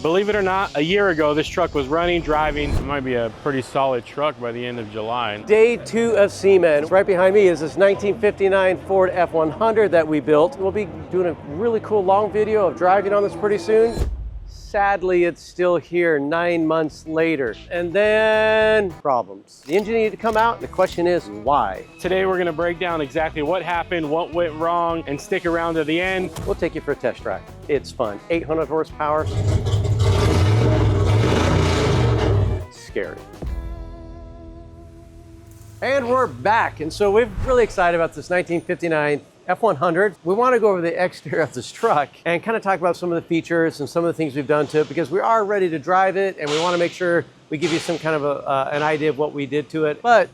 Believe it or not, a year ago, this truck was running, driving. It might be a pretty solid truck by the end of July. Day 2 of SEMA, and right behind me is this 1959 Ford F100 that we built. We'll be doing a really cool long video of driving on this pretty soon. Sadly, it's still here 9 months later. And then problems. The engine needed to come out, and the question is why? Today, we're gonna break down exactly what happened, what went wrong, and stick around to the end. We'll take you for a test drive. It's fun. 800 horsepower. Scary. And we're back. And so we're really excited about this 1959 F100. We want to go over the exterior of this truck and kind of talk about some of the features and some of the things we've done to it, because we are ready to drive it and we want to make sure we give you some kind of an idea of what we did to it. But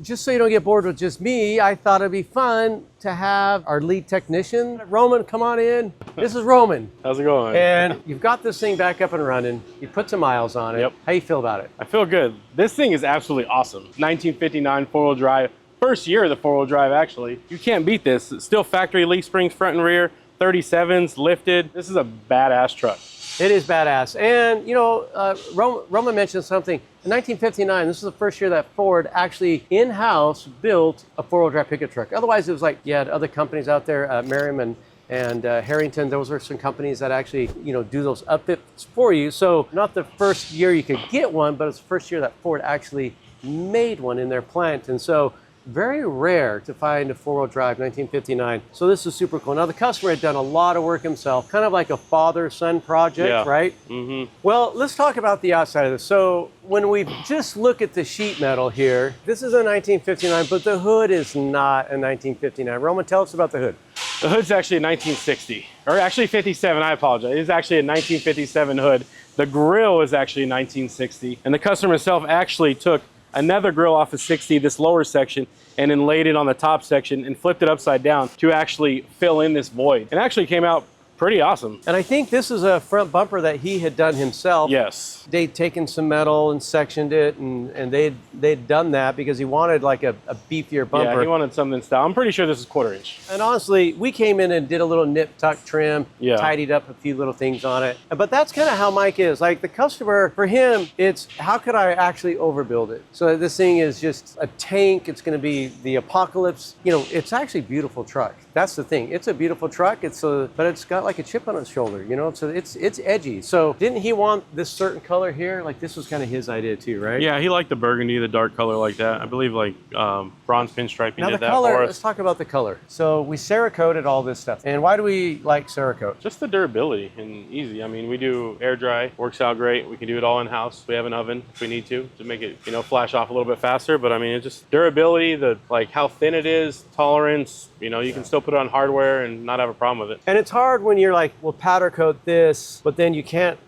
just so you don't get bored with just me, I thought it'd be fun to have our lead technician, Roman, come on in. This is Roman. How's it going? And you've got this thing back up and running. You put some miles on it. Yep. How you feel about it? I feel good. This thing is absolutely awesome. 1959 four-wheel drive. First year of the four-wheel drive, actually. You can't beat this. It's still factory leaf springs front and rear, 37s, lifted. This is a badass truck. It is badass. And, you know, Roman mentioned something. In 1959, this is the first year that Ford actually in-house built a four-wheel drive pickup truck. Otherwise, it was like, you had other companies out there, Marmon-Herrington. Those are some companies that actually, you know, do those upfits for you. So not the first year you could get one, but it's the first year that Ford actually made one in their plant. And so very rare to find a four-wheel drive 1959. So this is super cool. Now the customer had done a lot of work himself, kind of like a father-son project, yeah. Right? Mm-hmm. Well, let's talk about the outside of this. So when we just look at the sheet metal here, this is a 1959, but the hood is not a 1959. Roman, tell us about the hood. The hood's actually a 1960, or actually 57, I apologize. It's actually a 1957 hood. The grill is actually 1960, and the customer himself actually took another grill off of 60, this lower section, and then laid it on the top section and flipped it upside down to actually fill in this void. It actually came out pretty awesome. And I think this is a front bumper that he had done himself. Yes. They'd taken some metal and sectioned it, and they'd done that because he wanted like a beefier bumper. Yeah, he wanted something style. I'm pretty sure this is 1/4 inch. And honestly, we came in and did a little nip tuck trim, Yeah. tidied up a few little things on it. But that's kind of how Mike is. Like the customer, for him, it's how could I actually overbuild it? So this thing is just a tank. It's going to be the apocalypse. You know, it's actually a beautiful truck. That's the thing. It's a beautiful truck. But it's got like a chip on its shoulder. You know, so it's edgy. So didn't he want this certain color here? Like this was kind of his idea too, right? Yeah, he liked the burgundy, the dark color like that. I believe like bronze pinstriping Now did the that color, for let's us. talk about the color. So we Cerakoted all this stuff. And why do we like Cerakote? Just the durability and easy. I mean, we do air dry, works out great. We can do it all in-house. We have an oven if we need to make it, you know, flash off a little bit faster. But I mean, it's just durability, like how thin it is, tolerance, you know, you can still put it on hardware and not have a problem with it. And it's hard when you're like, well, powder coat this, but then you can't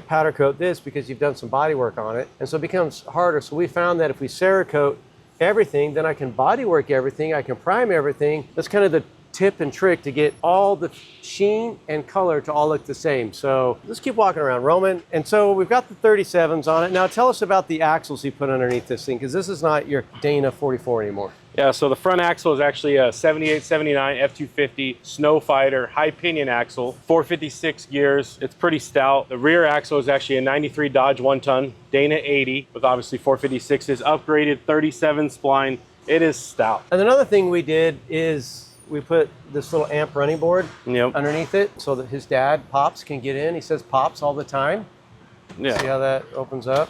powder coat this because you've done some body work on it. And so it becomes harder. So we found that if we Cerakote everything, then I can body work everything, I can prime everything. That's kind of the tip and trick to get all the sheen and color to all look the same. So let's keep walking around, Roman. And so we've got the 37s on it. Now tell us about the axles you put underneath this thing, because this is not your Dana 44 anymore. Yeah, so the front axle is actually a 78, 79 F250 Snow Fighter high pinion axle, 456 gears. It's pretty stout. The rear axle is actually a 93 Dodge 1-ton Dana 80 with obviously 456s, upgraded 37 spline. It is stout. And another thing we did is we put this little amp running board underneath it so that his dad, Pops, can get in. He says Pops all the time. Yeah. See how that opens up?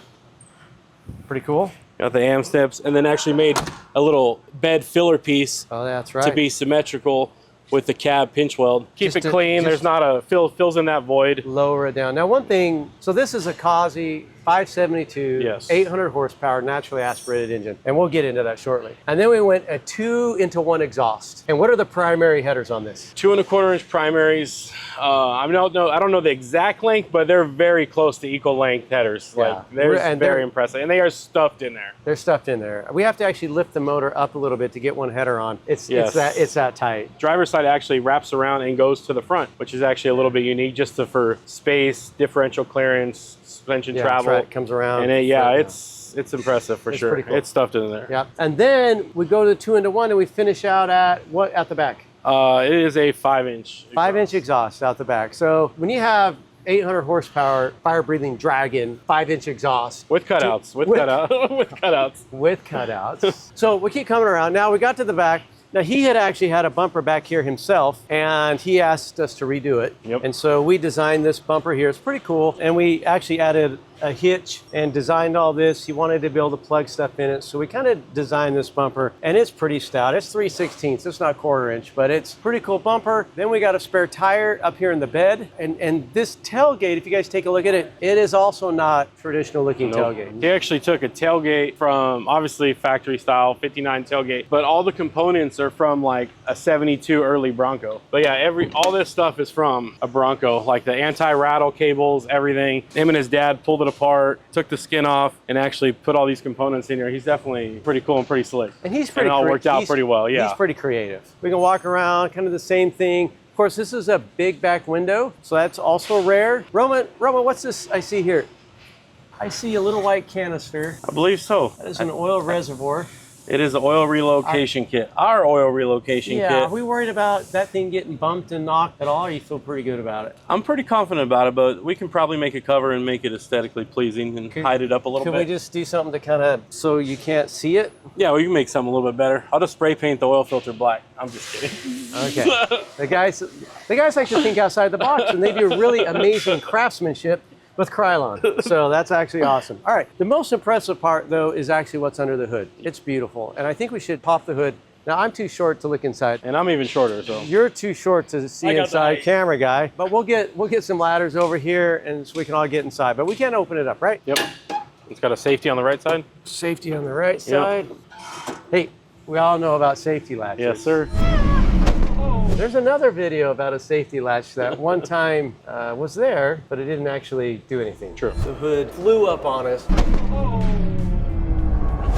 Pretty cool. Got the amp steps, and then actually made a little bed filler piece. Oh, that's right. To be symmetrical with the cab pinch weld. Keep it clean. There's not a fills in that void. Lower it down. Now, one thing, so this is a Kazi 572, yes. 800 horsepower, naturally aspirated engine. And we'll get into that shortly. And then we went a 2-into-1 exhaust. And what are the primary headers on this? 2 1/4 inch primaries. I don't know the exact length, but they're very close to equal length headers. Yeah. Like, very impressive. And they are stuffed in there. They're stuffed in there. We have to actually lift the motor up a little bit to get one header on. It's that tight. Driver's side actually wraps around and goes to the front, which is actually a little bit unique just for space, differential clearance, suspension travel. Right. It comes around. And it's impressive for sure. Pretty cool. It's stuffed in there. Yeah. And then we go to the 2-into-1 and we finish out at what at the back? It is a 5-inch. 5-inch exhaust out the back. So when you have 800 horsepower, fire-breathing Dragon, 5-inch exhaust. With cutouts, with cutouts. With cutouts. So we keep coming around. Now we got to the back. Now he had actually had a bumper back here himself, and he asked us to redo it. Yep. And so we designed this bumper here. It's pretty cool. And we actually added a hitch and designed all this. He wanted to be able to plug stuff in it. So we kind of designed this bumper, and it's pretty stout. It's 3/16. It's not 1/4 inch, but it's a pretty cool bumper. Then we got a spare tire up here in the bed. And this tailgate, if you guys take a look at it, it is also not traditional looking tailgate. He actually took a tailgate from obviously factory style 59 tailgate, but all the components are from like a 72 early Bronco. But yeah, all this stuff is from a Bronco, like the anti-rattle cables, everything. Him and his dad pulled it apart, took the skin off, and actually put all these components in here. He's definitely pretty cool and pretty slick. And he's pretty. And it all worked out pretty well. Yeah. He's pretty creative. We can walk around, kind of the same thing. Of course, this is a big back window, so that's also rare. Roman, what's this I see here? I see a little white canister. I believe so. That is an oil reservoir. It is an oil relocation kit. Our oil relocation kit. Yeah, are we worried about that thing getting bumped and knocked at all? Or you feel pretty good about it? I'm pretty confident about it, but we can probably make a cover and make it aesthetically pleasing and hide it up a little bit. Can we just do something to kind of, so you can't see it? Yeah, we can make something a little bit better. I'll just spray paint the oil filter black. I'm just kidding. Okay. The guys like to think outside the box, and they do really amazing craftsmanship with Krylon. So that's actually awesome. All right, the most impressive part though is actually what's under the hood. It's beautiful. And I think we should pop the hood. Now I'm too short to look inside. And I'm even shorter, so. You're too short to see inside, camera guy. But we'll get some ladders over here and so we can all get inside. But we can't open it up, right? Yep. It's got a safety on the right side. Safety on the right side. Hey, we all know about safety latches. Yes, sir. There's another video about a safety latch that one time was there, but it didn't actually do anything. True. The hood flew up on us.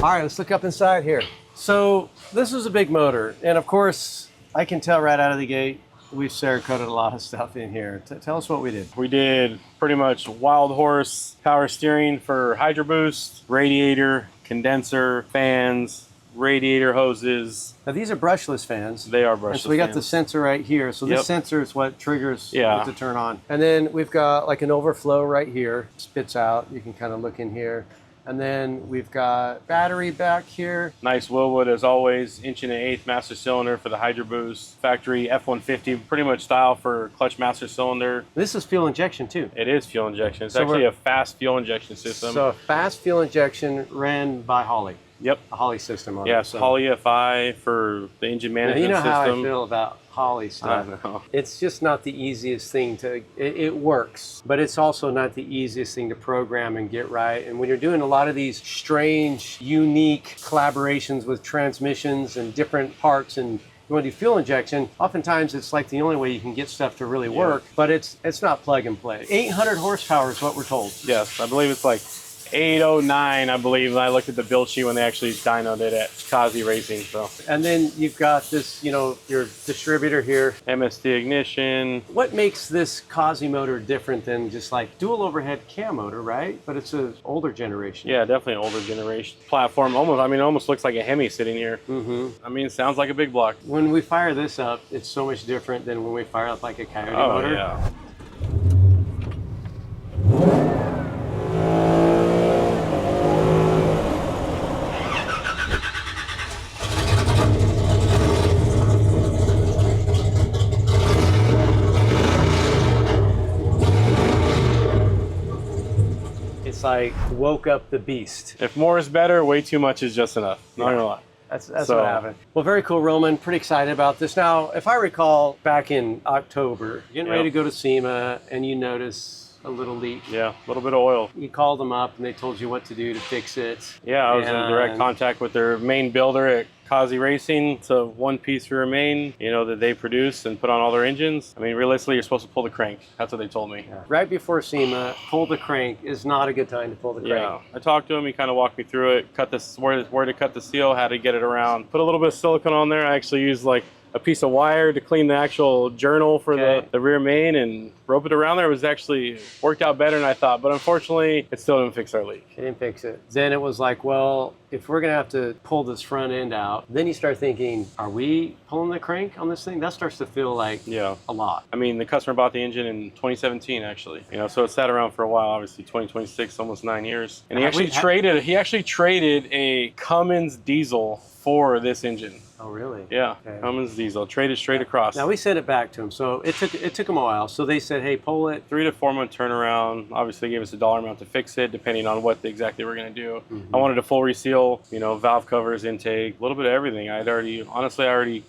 All right, let's look up inside here. So this is a big motor. And of course, I can tell right out of the gate, we've Cerakoted a lot of stuff in here. Tell us what we did. We did pretty much wild horse power steering for Hydro Boost, radiator, condenser, fans, radiator hoses. Now these are brushless fans. They are brushless. So we got the sensor right here. So this sensor is what triggers it to turn on. And then we've got like an overflow right here. Spits out. You can kind of look in here. And then we've got battery back here. Nice Willwood as always. 1 1/8 master cylinder for the Hydro Boost. Factory F150, pretty much style for clutch master cylinder. This is fuel injection too. It is fuel injection. It's actually a fast fuel injection system. So fast fuel injection ran by Holley. Yep. A Holley system on it. Yes, Holley FI for the engine management system. You know how I feel about Holley stuff. I know. It's just not the easiest thing to, it works, but it's also not the easiest thing to program and get right. And when you're doing a lot of these strange, unique collaborations with transmissions and different parts and you want to do fuel injection, oftentimes it's like the only way you can get stuff to really work, but it's not plug and play. 800 horsepower is what we're told. Yes, I believe it's like 809, I believe. I looked at the build sheet when they actually dynoed it at Kazi Racing. So. And then you've got this, you know, your distributor here. MSD ignition. What makes this Kazi motor different than just like dual overhead cam motor, right? But it's an older generation. Yeah, definitely an older generation platform. Almost, I mean, it almost looks like a Hemi sitting here. I mean, it sounds like a big block. When we fire this up, it's so much different than when we fire up like a Coyote motor. Yeah. It's like woke up the beast. If more is better, way too much is just enough. Not gonna lie. That's what happened. Well, very cool, Roman. Pretty excited about this. Now, if I recall, back in October, getting ready to go to SEMA, and you notice a little leak. Yeah, a little bit of oil. You called them up, and they told you what to do to fix it. Yeah, I was in direct contact with their main builder at Kazi Racing. It's a one-piece rear main, you know, that they produce and put on all their engines. I mean, realistically, you're supposed to pull the crank. That's what they told me. Yeah. Right before SEMA, pull the crank is not a good time to pull the crank. Yeah, I talked to him. He kind of walked me through it. Cut this where to cut the seal, how to get it around. Put a little bit of silicone on there. I actually used like a piece of wire to clean the actual journal for the rear main and rope it around there. It was actually worked out better than I thought, but unfortunately it still didn't fix our leak. It didn't fix it. Then it was like, well, if we're gonna have to pull this front end out, then you start thinking, are we pulling the crank on this thing? That starts to feel like a lot. I mean, the customer bought the engine in 2017 actually, you know, so it sat around for a while, obviously 2026, almost 9 years. And he actually traded a Cummins diesel for this engine. Oh, really? Yeah, Cummins diesel, traded straight across. Now we sent it back to them, so it took them a while. So they said, hey, pull it. 3 to 4 month turnaround. Obviously, gave us a dollar amount to fix it, depending on what exactly we're going to do. I wanted a full reseal, you know, valve covers, intake, a little bit of everything. I already.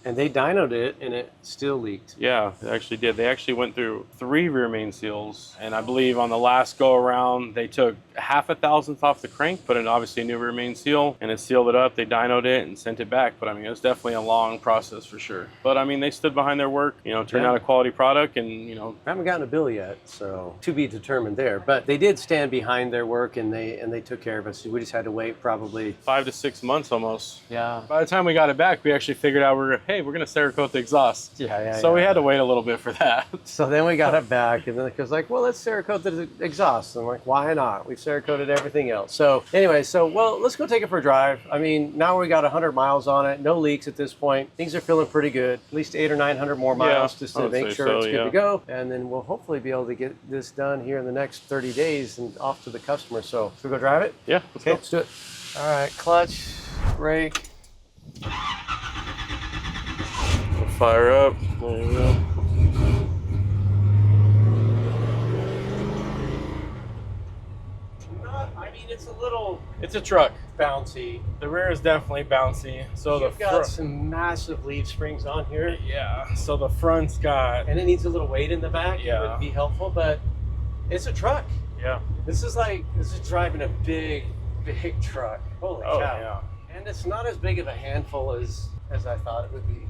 And they dynoed it, and it still leaked. Yeah, they actually did. They actually went through 3 rear main seals, and I believe on the last go around, they took 0.5 off the crank, put in obviously a new rear main seal, and it sealed it up. They dynoed it and sent it back. But I mean, it was definitely a long process for sure. But I mean, they stood behind their work, you know, turned out a quality product, and you know, I haven't gotten a bill yet, so to be determined there. But they did stand behind their work, and they took care of us. We just had to wait probably 5 to 6 months almost. Yeah. By the time we got it back, we actually figured out we're gonna Cerakote the exhaust. So we had to wait a little bit for that. So then we got it back, and then it was like, well, let's Cerakote the exhaust. And I'm like, why not? We've Cerakoted everything else. So anyway, well, let's go take it for a drive. I mean, now we got 100 miles on it, no leaks at this point. Things are feeling pretty good. At least 800 or 900 more miles just to make sure it's good to go. And then we'll hopefully be able to get this done here in the next 30 days and off to the customer. So should we go drive it? Yeah, let's do it. All right, clutch, brake. We'll fire up. There you go. It's a truck. Bouncy. The rear is definitely bouncy. So You've got some massive leaf springs on here. Yeah. So the front's got, and it needs a little weight in the back. Yeah. It would be helpful, but it's a truck. Yeah. This is driving a big truck. Holy cow. Yeah. And it's not as big of a handful as I thought it would be.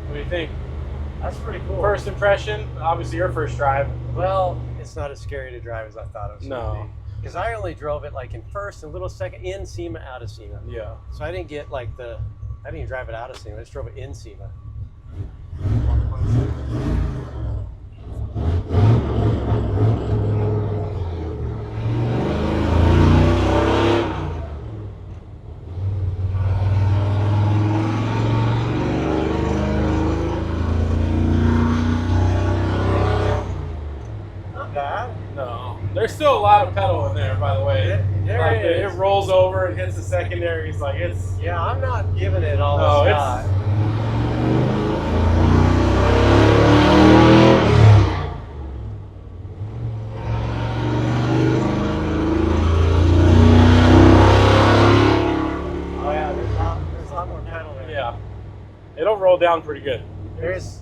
What do you think? That's pretty cool. First impression, obviously your first drive. Well, it's not as scary to drive as I thought it was going to be. No. Because I only drove it like in first and little second, in SEMA, out of SEMA. Yeah. So I didn't get like I didn't even drive it out of SEMA, I just drove it in SEMA. There's still a lot of pedal in there, by the way. It rolls over, it hits the secondaries, like it's... Yeah, I'm not giving it all the shot. Oh yeah, there's a lot more pedal there. Yeah. It'll roll down pretty good. There's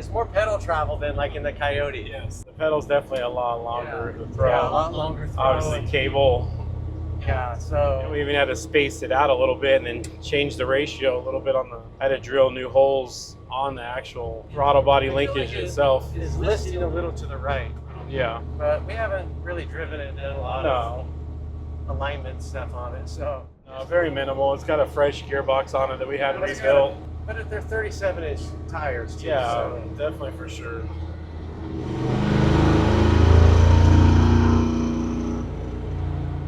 more pedal travel than like in the Coyote. Yes, the pedal's definitely a lot longer to throw. Yeah, a lot longer throw. Obviously cable. Yeah, so... And we even had to space it out a little bit and then change the ratio a little bit on I had to drill new holes on the actual throttle body linkage itself. It is listing a little to the right. Yeah. But we haven't really driven it and done a lot of alignment stuff on it, so... No, very minimal. It's got a fresh gearbox on it that we had rebuilt. But they're 37-inch tires, too. Yeah, so. definitely for sure.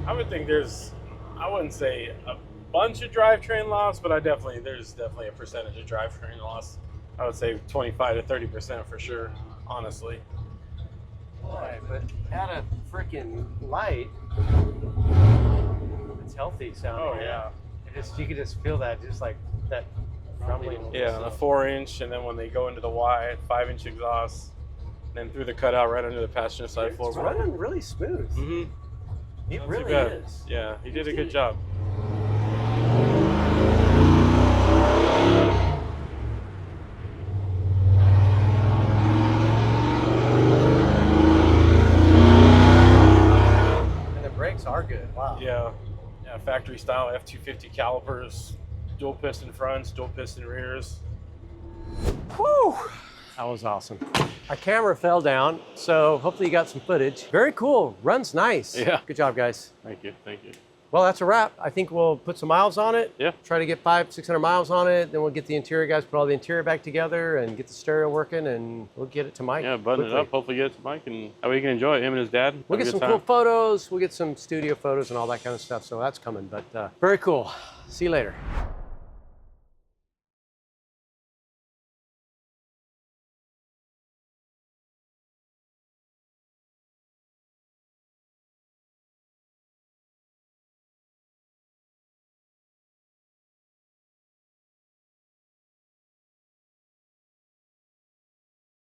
I would think I wouldn't say a bunch of drivetrain loss, but there's definitely a percentage of drivetrain loss. I would say 25 to 30% for sure, honestly. Boy, but at a freaking light, it's healthy sounding. Oh yeah. You could just feel that, just like that rumbling. Yeah, the 4-inch, and then when they go into the Y, 5-inch exhaust, then through the cutout right under the passenger side floorboard. It's running really smooth. Mm-hmm. It really is. Yeah, he did a good job. And the brakes are good. Wow. Yeah, factory style F250 calipers, dual piston fronts, dual piston rears. Whew! That was awesome. Our camera fell down, so hopefully you got some footage. Very cool, runs nice. Yeah. Good job, guys. Thank you, thank you. Well, that's a wrap. I think we'll put some miles on it. Yeah. Try to get 500-600 miles on it. Then we'll get the interior guys, put all the interior back together and get the stereo working, and we'll get it to Mike. Yeah, button quickly. it up, hopefully get it to Mike, and that way you can enjoy it, him and his dad. We'll Have get a some good cool time. photos. We'll get some studio photos and all that kind of stuff. So that's coming, but very cool. See you later.